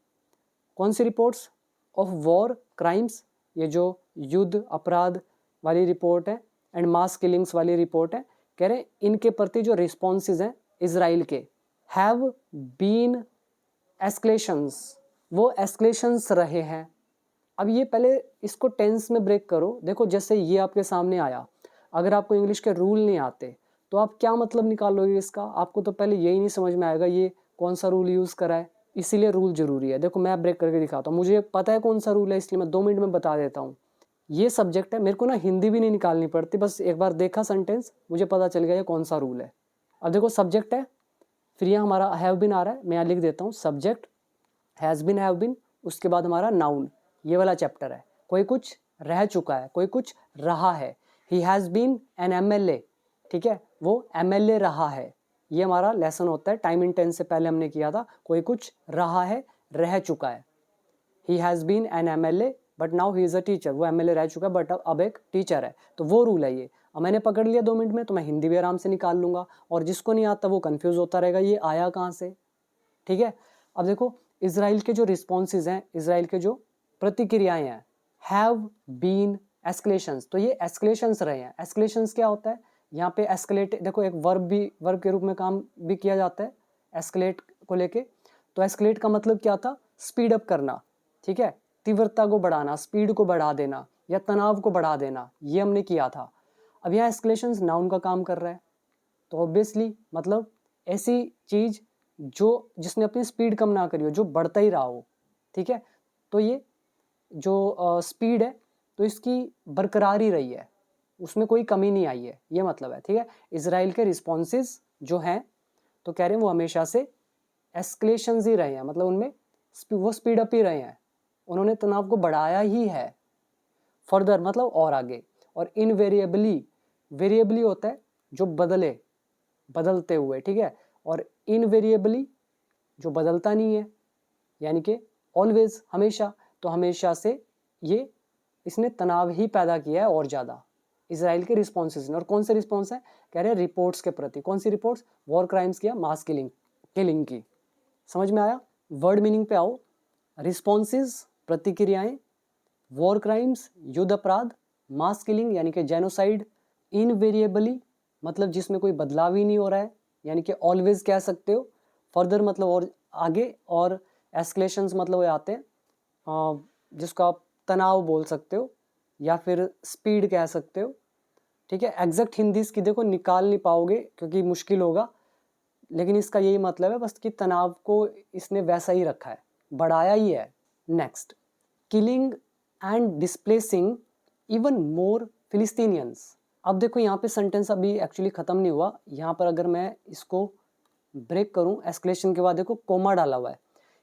कौन सी रिपोर्ट्स? ऑफ वॉर क्राइम्स, ये जो युद्ध अपराध वाली रिपोर्ट है, एंड मास किलिंग्स वाली रिपोर्ट है, कह रहे हैं इनके प्रति जो रिस्पॉन्सेज हैं इजराइल के, हैव बीन एस्केलेशंस, वो एस्केलेशंस रहे हैं। अब ये पहले इसको टेंस में ब्रेक करो। देखो जैसे ये आपके सामने आया, अगर आपको इंग्लिश के रूल नहीं आते तो आप क्या मतलब निकालोगे इसका? आपको तो पहले यही नहीं समझ में आएगा ये कौन सा रूल यूज़ करा है, इसीलिए रूल जरूरी है। देखो मैं ब्रेक करके दिखाता हूँ, मुझे पता है कौन सा रूल है इसलिए मैं 2 मिनट में बता देता हूँ। ये सब्जेक्ट है, मेरे को ना हिंदी भी नहीं निकालनी पड़ती, बस एक बार देखा सेंटेंस मुझे पता चल गया ये कौन सा रूल है। अब देखो सब्जेक्ट है, फिर यहाँ हमारा हैव बीन आ रहा है, मैं यहाँ लिख देता हूँ subject has been, have been, उसके बाद हमारा नाउन, ये वाला चैप्टर है। कोई कुछ रह चुका है, कोई कुछ रहा है। He has been an MLA, ठीक है, वो एमएलए रहा है। ये हमारा लेसन होता है, टाइम इन टेंस से पहले हमने किया था। कोई कुछ रहा है, रह चुका है। He has been an MLA but now he is a teacher, वो एमएलए रह चुका है बट अब एक टीचर है। तो वो रूल है ये। अब मैंने पकड़ लिया 2 मिनट में, तो मैं हिंदी भी आराम से निकाल लूँगा, और जिसको नहीं आता वो कन्फ्यूज़ होता रहेगा ये आया कहाँ से, ठीक है। अब देखो इजराइल के जो रिस्पॉन्सेज हैं, इजराइल के जो प्रतिक्रियाएं हैं, हैव बीन एस्केलेशंस, तो ये एस्केलेशंस रहे हैं। एस्केलेशंस क्या होता है? यहाँ पे एस्केलेट, देखो एक वर्ब के रूप में काम भी किया जाता है एस्केलेट को लेके। तो एस्केलेट का मतलब क्या था? स्पीड अप करना, ठीक है, तीव्रता को बढ़ाना, स्पीड को बढ़ा देना या तनाव को बढ़ा देना, ये हमने किया था। अब यहाँ एस्केलेशंस नाउन का काम कर रहा है, तो ऑब्वियसली मतलब ऐसी चीज जो जिसने अपनी स्पीड कम ना करी हो, जो बढ़ता ही रहा हो, ठीक है। तो ये जो स्पीड है तो इसकी बरकरार ही रही है, उसमें कोई कमी नहीं आई है, ये मतलब है, ठीक है। इजराइल के रिस्पॉन्सेज जो हैं तो कह रहे हैं वो हमेशा से एस्केलेशंस ही रहे हैं, मतलब उनमें वो स्पीड अप ही रहे हैं, उन्होंने तनाव को बढ़ाया ही है। फर्दर मतलब और आगे। और इनवेरिएबली, वेरिएबली होता है जो बदले, बदलते हुए, ठीक है। और इनवेरिएबली जो बदलता नहीं है, यानी कि ऑलवेज, हमेशा। तो हमेशा से ये इसने तनाव ही पैदा किया है और ज़्यादा इसराइल के रिस्पॉन्सेज ने। और कौन से रिस्पॉन्स है? कह रहे हैं रिपोर्ट्स के प्रति। कौन सी रिपोर्ट्स? वॉर क्राइम्स की या मास किलिंग की। समझ में आया? वर्ड मीनिंग पे आओ। रिस्पॉन्सेज प्रतिक्रियाएं, वॉर क्राइम्स युद्ध अपराध, मास किलिंग यानी कि जेनोसाइड, इनवेरिएबली मतलब जिसमें कोई बदलाव ही नहीं हो रहा है, यानी कि ऑलवेज कह सकते हो, फर्दर मतलब और आगे, और एस्केलेशंस मतलब वो आते हैं जिसको आप तनाव बोल सकते हो या फिर स्पीड कह सकते हो, ठीक है। एग्जैक्ट हिंदी इसकी देखो निकाल नहीं पाओगे क्योंकि मुश्किल होगा, लेकिन इसका यही मतलब है बस कि तनाव को इसने वैसा ही रखा है, बढ़ाया ही है। Next, killing and displacing even more Palestinians. अब देखो यहाँ पे सेंटेंस अभी एक्चुअली ख़त्म नहीं हुआ, यहाँ पर अगर मैं इसको ब्रेक करूँ, एस्केलेशन के बाद देखो कोमा डाला हुआ है,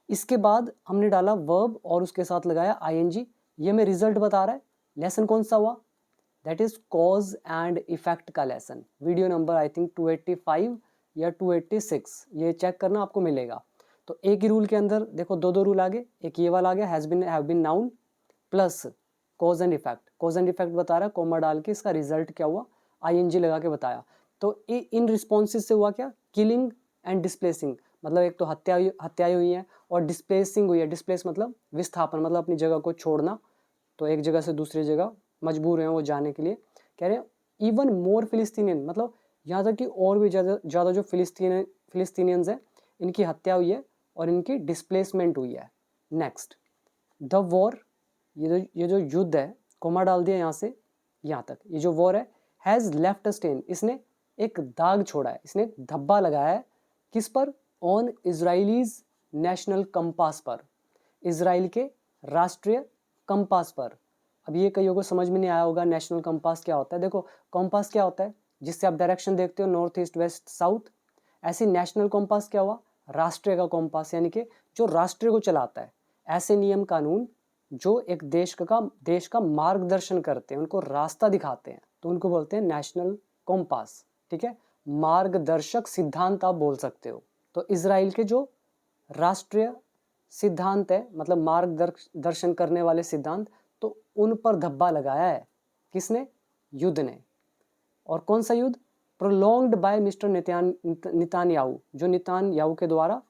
इसके बाद हमने डाला वर्ब और उसके साथ लगाया आईएनजी, ये हमें रिजल्ट बता रहा है। लेसन कौन सा हुआ? That is cause and effect का lesson, video number I think 285 या 286, ये चेक करना, आपको मिलेगा। तो एक ही रूल के अंदर देखो दो रूल आ गए, एक ये वाला आ गया has been have been noun plus cause and effect. Cause and effect बता रहा है, कोमा डाल के इसका रिजल्ट क्या हुआ आईएनजी लगा के बताया। तो इन रिस्पॉन्सेज से हुआ क्या? किलिंग एंड डिस्प्लेसिंग, मतलब एक तो हत्याएं हुई हैं और डिस्प्लेसिंग हुई है। डिस्प्लेस मतलब विस्थापन, मतलब अपनी जगह को छोड़ना, तो एक जगह से दूसरी जगह मजबूर हैं वो जाने के लिए। कह रहे हैं इवन मोर फिलिस्तीनियन, मतलब यहाँ तक कि और भी ज़्यादा जो फिलिस्तीनियंस हैं इनकी हत्या हुई है और इनकी डिस्प्लेसमेंट हुई है। नेक्स्ट, द वॉर, ये जो युद्ध है, कोमा डाल दिया यहाँ से यहाँ तक, ये जो वॉर है, हैज़ लेफ्ट अ स्टेन, इसने एक दाग छोड़ा है, इसने धब्बा लगाया है किस पर? ऑन इजराइलीज नेशनल कंपास पर, इजराइल के राष्ट्रीय कंपास पर। अब ये कईयों को समझ में नहीं आया होगा नेशनल कंपास क्या होता है। देखो कंपास क्या होता है? जिससे आप डायरेक्शन देखते हो नॉर्थ ईस्ट वेस्ट साउथ, ऐसे नेशनल कंपास क्या हुआ? राष्ट्रीय का कंपास, यानी कि जो राष्ट्र को चलाता है। ऐसे नियम कानून जो एक देश का मार्गदर्शन करते हैं, उनको रास्ता दिखाते हैं, तो उनको बोलते हैं नेशनल कंपास, ठीक है। मार्गदर्शक सिद्धांत आप बोल सकते हो। तो इजराइल के जो राष्ट्रीय सिद्धांत है, मतलब मार्गदर्शन करने वाले सिद्धांत, तो उन पर धब्बा लगाया है किसने? युद्ध ने। और कौन सा युद्ध? प्रोलॉन्ग्ड बाय मिस्टर नेतान्याहू, जो नेतान्याहू के द्वारा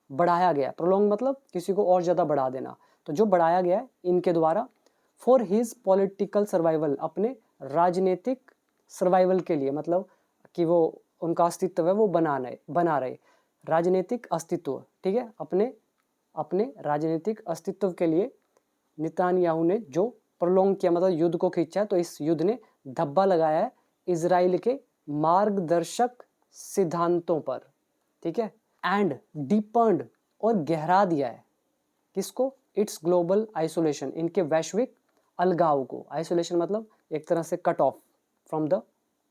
बढ़ाया गया। प्रोलॉन्ग मतलब किसी को और ज़्यादा बढ़ा देना, तो जो बढ़ाया गया है इनके द्वारा, फॉर हिज पॉलिटिकल सर्वाइवल, अपने राजनीतिक सर्वाइवल के लिए, मतलब कि वो उनका अस्तित्व है वो बना रहे। राजनीतिक अस्तित्व, ठीक है, अपने राजनीतिक अस्तित्व के लिए नेतन्याहू ने जो प्रोलॉन्ग किया, मतलब युद्ध को खींचा है, तो इस युद्ध ने धब्बा लगाया है इजराइल के मार्गदर्शक सिद्धांतों पर, ठीक है, एंड डीपन्ड और गहरा दिया है किसको, इट्स ग्लोबल आइसोलेशन, इनके वैश्विक अलगाव को। आइसोलेशन मतलब एक तरह से cut off from the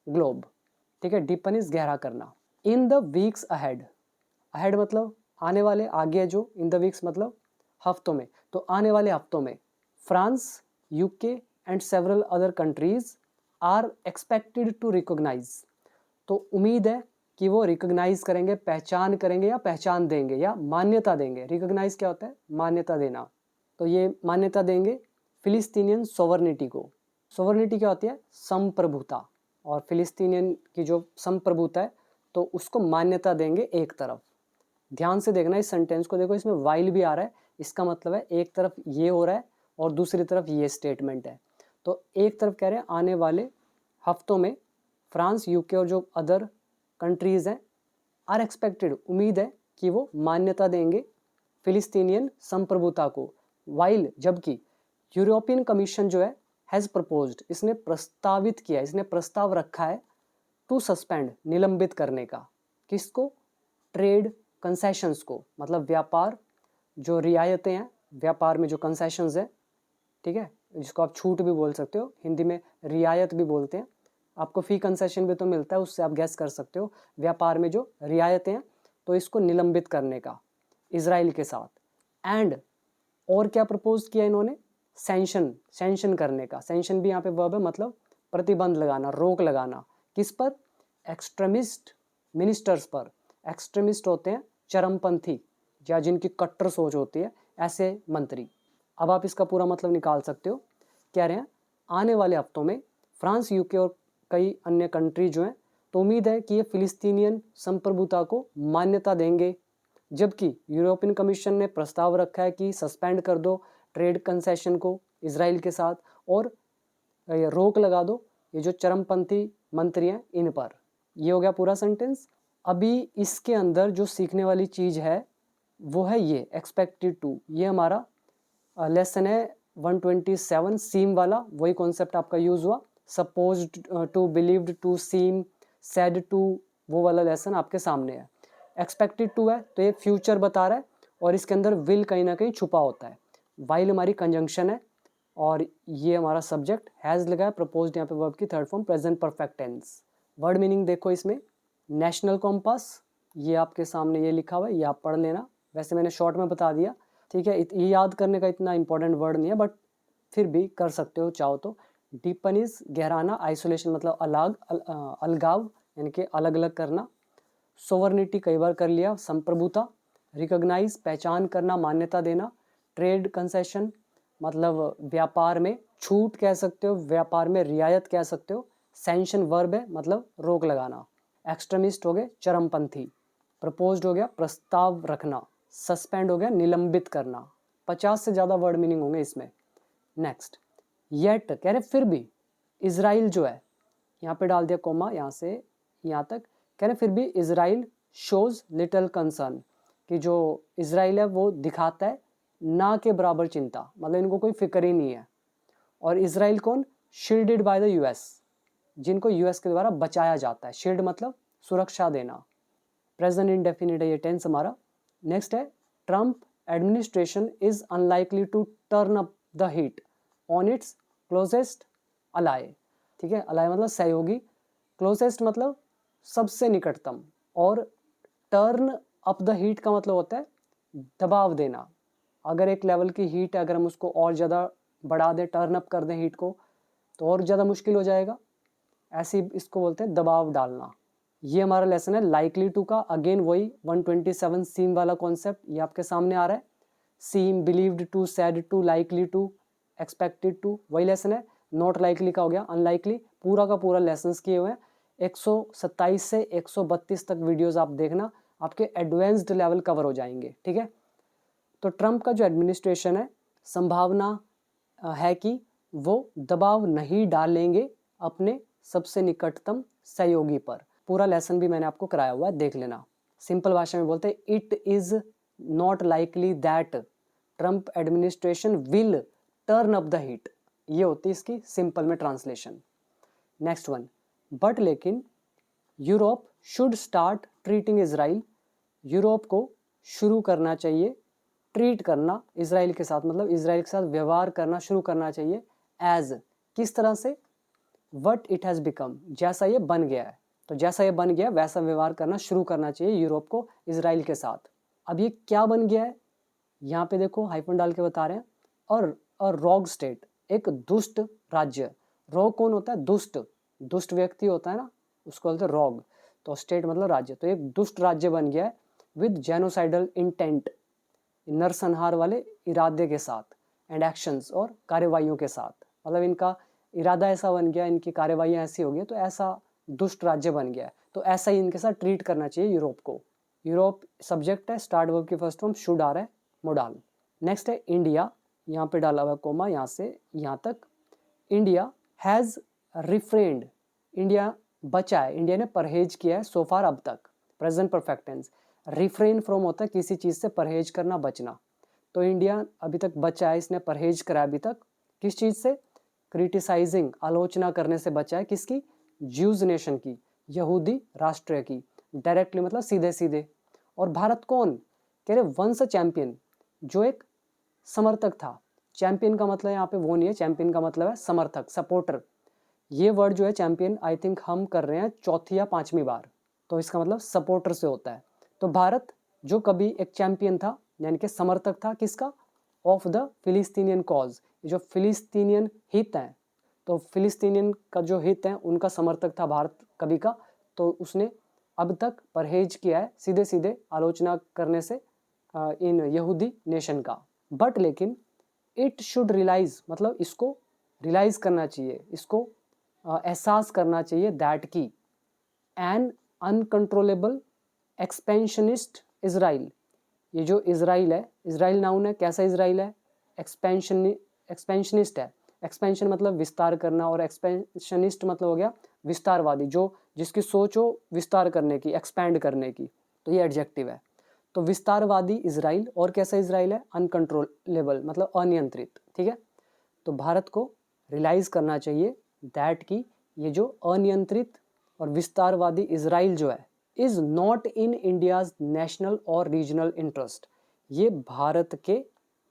globe, ठीक है, डीपन इज गहरा करना। In the weeks ahead, ahead मतलब आने वाले, आगे जो, इन द वीक्स मतलब हफ्तों में, तो आने वाले हफ्तों में France, UK and several other countries are expected to recognise, तो उम्मीद है कि वो रिकॉग्नाइज करेंगे, पहचान करेंगे या पहचान देंगे या मान्यता देंगे। रिकॉग्नाइज क्या होता है, मान्यता देना, तो ये मान्यता देंगे फिलिस्तीनियन सोवर्निटी को। सोवर्निटी क्या होती है, संप्रभुता, और फिलिस्तीनियन की जो संप्रभुता है तो उसको मान्यता देंगे एक तरफ। ध्यान से देखना इस सेंटेंस को, देखो इसमें वाइल भी आ रहा है, इसका मतलब है एक तरफ ये हो रहा है और दूसरी तरफ ये स्टेटमेंट है। तो एक तरफ कह रहे हैं आने वाले हफ्तों में फ्रांस, यूके और जो अदर कंट्रीज़ हैं आर एक्सपेक्टेड, उम्मीद है कि वो मान्यता देंगे फिलिस्तीनियन संप्रभुता को। वाइल, जबकि यूरोपियन कमीशन जो है हैज़ प्रपोज्ड, इसने प्रस्तावित किया, इसने प्रस्ताव रखा है टू सस्पेंड, निलंबित करने का, किसको, ट्रेड कंसेशंस को, मतलब व्यापार जो रियायतें हैं, व्यापार में जो कंसेशंस हैं, ठीक है, जिसको आप छूट भी बोल सकते हो, हिंदी में रियायत भी बोलते हैं। आपको फी कंसेशन भी तो मिलता है, उससे आप गैस कर सकते हो व्यापार में जो रियायतें हैं, तो इसको निलंबित करने का इजराइल के साथ। एंड और क्या प्रपोज किया इन्होंने, सैंक्शन करने का। सैंक्शन भी यहाँ पे वर्ब है, मतलब प्रतिबंध लगाना, रोक लगाना, किस पर, एक्सट्रीमिस्ट मिनिस्टर्स पर। एक्सट्रीमिस्ट होते हैं चरमपंथी या जिनकी कट्टर सोच होती है, ऐसे मंत्री। अब आप इसका पूरा मतलब निकाल सकते हो, कह रहे हैं आने वाले हफ्तों में फ्रांस, यूके और कई अन्य कंट्री जो हैं, तो उम्मीद है कि ये फिलिस्तीनियन संप्रभुता को मान्यता देंगे, जबकि यूरोपियन कमीशन ने प्रस्ताव रखा है कि सस्पेंड कर दो ट्रेड कंसेशन को इजराइल के साथ और रोक लगा दो ये जो चरमपंथी मंत्री हैं इन पर। ये हो गया पूरा सेंटेंस। अभी इसके अंदर जो सीखने वाली चीज़ है वो है ये एक्सपेक्टेड टू, ये हमारा लेसन है 127 सीम वाला, वही कॉन्सेप्ट आपका यूज़ हुआ। Supposed to, believed to, seem, said to, वो वाला लेसन आपके सामने है। एक्सपेक्टेड टू है तो ये फ्यूचर बता रहा है और इसके अंदर विल कहीं ना कहीं छुपा होता है। वाइल हमारी कंजंक्शन है और ये हमारा सब्जेक्ट हैज़ लगा है। प्रपोज्ड यहाँ पे वर्ब की third form present perfect tense. Word meaning देखो इसमें, नेशनल कॉम्पास, ये आपके सामने ये लिखा हुआ है, ये आप पढ़ लेना, वैसे मैंने शॉर्ट में बता दिया, ठीक है, ये याद करने का इतना इंपॉर्टेंट वर्ड नहीं है, बट फिर भी कर सकते हो चाहो तो। डीपन इज गहराना, आइसोलेशन मतलब अलगाव यानी कि अलग अलग करना। सोवर्निटी कई बार कर लिया, संप्रभुता। रिकॉग्नाइज पहचान करना, मान्यता देना। ट्रेड कंसेशन मतलब व्यापार में छूट कह सकते हो, व्यापार में रियायत कह सकते हो। सैंक्शन वर्ब है मतलब रोक लगाना। एक्सट्रीमिस्ट हो गए चरमपंथी। प्रपोज्ड हो गया प्रस्ताव रखना। सस्पेंड हो गया निलंबित करना। 50 से ज़्यादा वर्ड मीनिंग होंगे इसमें। नेक्स्ट, येट कह रहे फिर भी, इजराइल जो है, यहाँ पे डाल दिया कोमा, यहाँ से यहाँ तक, कह रहे फिर भी इजराइल शोज लिटिल कंसर्न, कि जो इजराइल है वो दिखाता है ना के बराबर चिंता, मतलब इनको कोई फिक्र ही नहीं है। और इजराइल कौन, शील्डेड बाय द यूएस, जिनको यूएस के द्वारा बचाया जाता है। शील्ड मतलब सुरक्षा देना। प्रेजेंट इंडेफिनिट है ये टेंस हमारा। नेक्स्ट है, Trump administration is unlikely to turn up the heat on its closest ally. ठीक है, अलाय मतलब सहयोगी, क्लोजेस्ट मतलब सबसे निकटतम, और टर्न अप द हीट का मतलब होता है दबाव देना। अगर एक लेवल की हीट है, अगर हम उसको और ज़्यादा बढ़ा दें, टर्न अप कर दें हीट को, तो और ज़्यादा मुश्किल हो जाएगा। ऐसे इसको बोलते हैं दबाव डालना। ये हमारा लेसन है लाइकली टू का। अगेन वही 127 सीम वाला कॉन्सेप्ट ये आपके सामने आ रहा है। Seem, believed to, said to, likely to, expected to, वही लेसन है। नॉट लाइकली का हो गया अनलाइकली। पूरा का पूरा लेसन्स किए हुए हैं। 127 से 132 तक वीडियोस आप देखना, आपके एडवांस्ड लेवल कवर हो जाएंगे। ठीक है, तो ट्रम्प का जो एडमिनिस्ट्रेशन है, संभावना है कि वो दबाव नहीं डालेंगे अपने सबसे निकटतम सहयोगी पर। पूरा लेसन भी मैंने आपको कराया हुआ है, देख लेना। सिंपल भाषा में बोलते हैं it is not likely that Trump administration will turn up the heat, ये होती है इसकी सिंपल में ट्रांसलेशन। नेक्स्ट वन, बट लेकिन Europe should start treating Israel, Europe को शुरू करना चाहिए ट्रीट करना इजराइल के साथ, मतलब इजराइल के साथ व्यवहार करना शुरू करना चाहिए एज, किस तरह से, वट इट हैज़ बिकम, जैसा ये बन गया है, तो जैसा ये बन गया वैसा व्यवहार करना शुरू करना चाहिए यूरोप को इजराइल के साथ। अब ये क्या बन गया है, यहाँ पे देखो हाइफन डाल के बता रहे हैं, और रॉग स्टेट, एक दुष्ट राज्य, रॉग कौन होता है, दुष्ट, दुष्ट व्यक्ति होता है ना, उसको बोलते हैं रॉग, तो स्टेट मतलब राज्य, तो एक दुष्ट राज्य बन गया है विद जेनोसाइडल इंटेंट, नरसंहार वाले इरादे के साथ, एंड एक्शंस और कार्यवाहियों के साथ, मतलब इनका इरादा ऐसा बन गया, इनकी कार्यवाहियाँ ऐसी हो गई, तो ऐसा दुष्ट राज्य बन गया है, तो ऐसा ही इनके साथ ट्रीट करना चाहिए यूरोप को। यूरोप सब्जेक्ट है, स्टार्ट वर्ब की फर्स्ट फॉर्म शुड आ रहा है, मोडाल। नेक्स्ट है इंडिया, यहाँ पे डाला हुआ कोमा, यहाँ से यहाँ तक, इंडिया हैज़ रिफ्रेंड, इंडिया बचा है, इंडिया ने परहेज किया है सो फार अब तक, present perfect tense, refrain from होता है किसी चीज़ से परहेज करना, बचना, तो इंडिया अभी तक बचा है, इसने परहेज करा अभी तक, किस चीज़ से, क्रिटिसाइजिंग, आलोचना करने से बचा है, किसकी, ज्यूज नेशन की, यहूदी राष्ट्र की, डायरेक्टली मतलब सीधे सीधे। और भारत कौन, कह रहे वंस चैंपियन, जो एक समर्थक था, चैंपियन का मतलब यहाँ पे वो नहीं है, चैंपियन का मतलब है समर्थक, सपोर्टर, ये वर्ड जो है चैंपियन आई थिंक हम कर रहे हैं चौथी या पांचवी बार, तो इसका मतलब सपोर्टर से होता है। तो भारत जो कभी एक चैंपियन था, यानी कि समर्थक था, किसका, ऑफ द फिलिस्तीनियन कॉज, जो फिलिस्तीनियन हित हैं, तो फिलिस्तीनियन का जो हित है उनका समर्थक था भारत कभी का, तो उसने अब तक परहेज किया है सीधे सीधे आलोचना करने से इन यहूदी नेशन का। बट लेकिन इट शुड रियलाइज, मतलब इसको रियलाइज करना चाहिए, इसको एहसास करना चाहिए, दैट की एन अनकंट्रोलेबल एक्सपेंशनिस्ट इजराइल, ये जो इजराइल है, इजराइल नाउन है, कैसा इजराइल है, एक्सपेंशनिस्ट है, एक्सपेंशन मतलब विस्तार करना, और एक्सपेंशनिस्ट मतलब हो गया विस्तारवादी, जो जिसकी सोच हो विस्तार करने की, एक्सपैंड करने की, तो ये एडजेक्टिव है। तो विस्तारवादी इजराइल, और कैसा इजराइल है, अनकंट्रोलेबल मतलब अनियंत्रित, ठीक है। तो भारत को रियलाइज करना चाहिए दैट की ये जो अनियंत्रित और विस्तारवादी इजराइल जो है, is not in India's national और रीजनल इंटरेस्ट, ये भारत के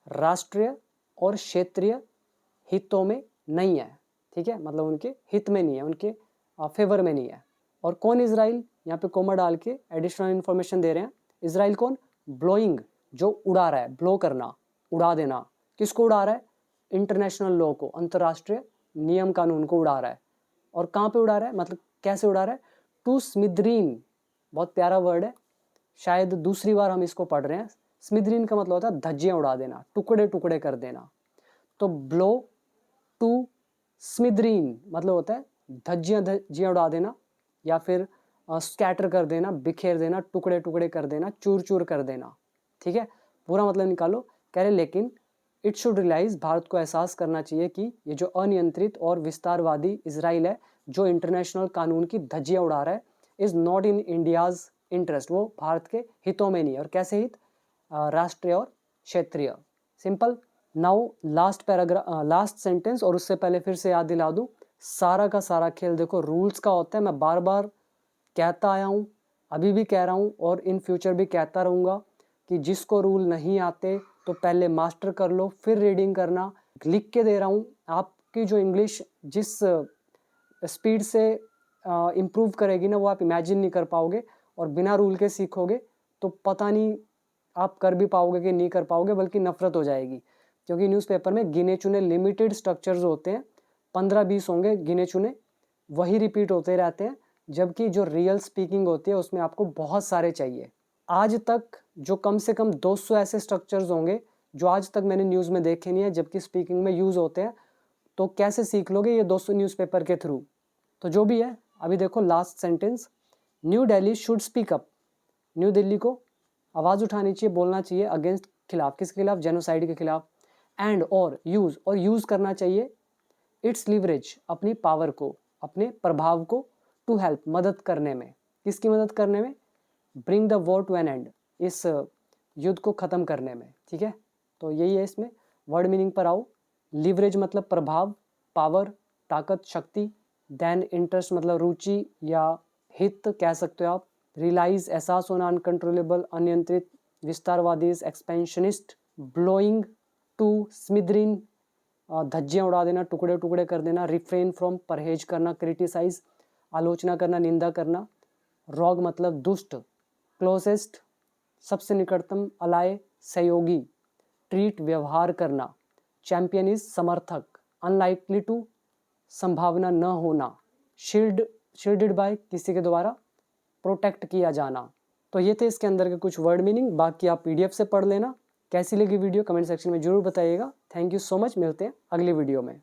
राष्ट्रीय और क्षेत्रीय हितों में नहीं है, ठीक है, मतलब उनके हित में नहीं है, उनके फेवर में नहीं है। और कौन इजराइल, यहाँ पे कोमा डाल के एडिशनल इन्फॉर्मेशन दे रहे हैं, इजराइल कौन, ब्लोइंग, जो उड़ा रहा है, ब्लो करना, उड़ा देना, किसको उड़ा रहा है, इंटरनेशनल लॉ को, अंतर्राष्ट्रीय नियम कानून को उड़ा रहा है। और कहाँ पे उड़ा रहा है, मतलब कैसे उड़ा रहा है, टू स्मिद्रीन, बहुत प्यारा वर्ड है, शायद दूसरी बार हम इसको पढ़ रहे हैं। स्मिद्रीन का मतलब होता है धज्जियां उड़ा देना, टुकड़े टुकड़े कर देना, तो ब्लो टू स्मिद्रीन मतलब होता है धज्जियां उड़ा देना, या फिर स्कैटर कर देना, बिखेर देना, टुकड़े टुकड़े कर देना, चूर चूर कर देना, ठीक है, पूरा मतलब निकालो। कह रहे लेकिन इट शुड रियलाइज, भारत को एहसास करना चाहिए कि ये जो अनियंत्रित और विस्तारवादी इजराइल है, जो इंटरनेशनल कानून की धज्जियां उड़ा रहा है, is not in India's interest, वो भारत के हितों में नहीं है। और कैसे हित, राष्ट्रीय और क्षेत्रीय, simple. Now last paragraph, last sentence, और उससे पहले फिर से याद दिला दूं, सारा का सारा खेल देखो रूल्स का होता है, मैं बार बार कहता आया हूँ, अभी भी कह रहा हूँ और इन फ्यूचर भी कहता रहूँगा कि जिसको रूल नहीं आते तो पहले मास्टर कर लो, फिर रीडिंग करना। लिख के दे रहा हूँ, आपकी जो इंग्लिश जिस स्पीड से इम्प्रूव करेगी ना, वो आप इमेजिन नहीं कर पाओगे, और बिना रूल के सीखोगे तो पता नहीं आप कर भी पाओगे कि नहीं कर पाओगे, बल्कि नफरत हो जाएगी। क्योंकि न्यूज़पेपर में गिने चुने लिमिटेड स्ट्रक्चर्स होते हैं, 15-20 होंगे गिने चुने, वही रिपीट होते रहते हैं, जबकि जो रियल स्पीकिंग होती है उसमें आपको बहुत सारे चाहिए। आज तक जो कम से कम 200 ऐसे स्ट्रक्चर्स होंगे जो आज तक मैंने न्यूज़ में देखे नहीं है, जबकि स्पीकिंग में यूज़ होते हैं। तो कैसे सीख लोगे ये 200 न्यूज़पेपर के थ्रू। तो जो भी है, अभी देखो last sentence, new Delhi should speak up, new Delhi को आवाज़ उठानी चाहिए, बोलना चाहिए अगेंस्ट, खिलाफ, किसके खिलाफ, जेनोसाइड के खिलाफ, एंड और यूज़ करना चाहिए इट्स लिवरेज, अपनी पावर को, अपने प्रभाव को, टू हेल्प, मदद करने में, किसकी मदद करने में, bring the war to an end, इस युद्ध को ख़त्म करने में, ठीक है। तो यही है इसमें। वर्ड मीनिंग पर आओ। लिवरेज मतलब प्रभाव, पावर, ताकत, शक्ति। देन इंटरेस्ट मतलब रुचि या हित कह सकते हो आप। रियलाइज एहसास होना, अनकंट्रोलेबल, अनियंत्रित, विस्तारवादी, एक्सपेंशनिस्ट। ब्लोइंग टू स्मिथरिन, धज्जियाँ उड़ा देना, टुकड़े टुकड़े कर देना। रिफ्रेन फ्रॉम परहेज करना, क्रिटिसाइज आलोचना करना, निंदा करना। रॉग मतलब दुष्ट। क्लोजेस्ट सबसे निकटतम, अलाय सहयोगी। ट्रीट व्यवहार करना। चैंपियन इज समर्थक। अनलाइकली टू संभावना न होना। शील्डेड बाय किसी के द्वारा प्रोटेक्ट किया जाना। तो ये थे इसके अंदर के कुछ वर्ड मीनिंग, बाकी आप पीडीएफ से पढ़ लेना। कैसी लगी वीडियो कमेंट सेक्शन में जरूर बताइएगा। थैंक यू सो मच, मिलते हैं अगली वीडियो में।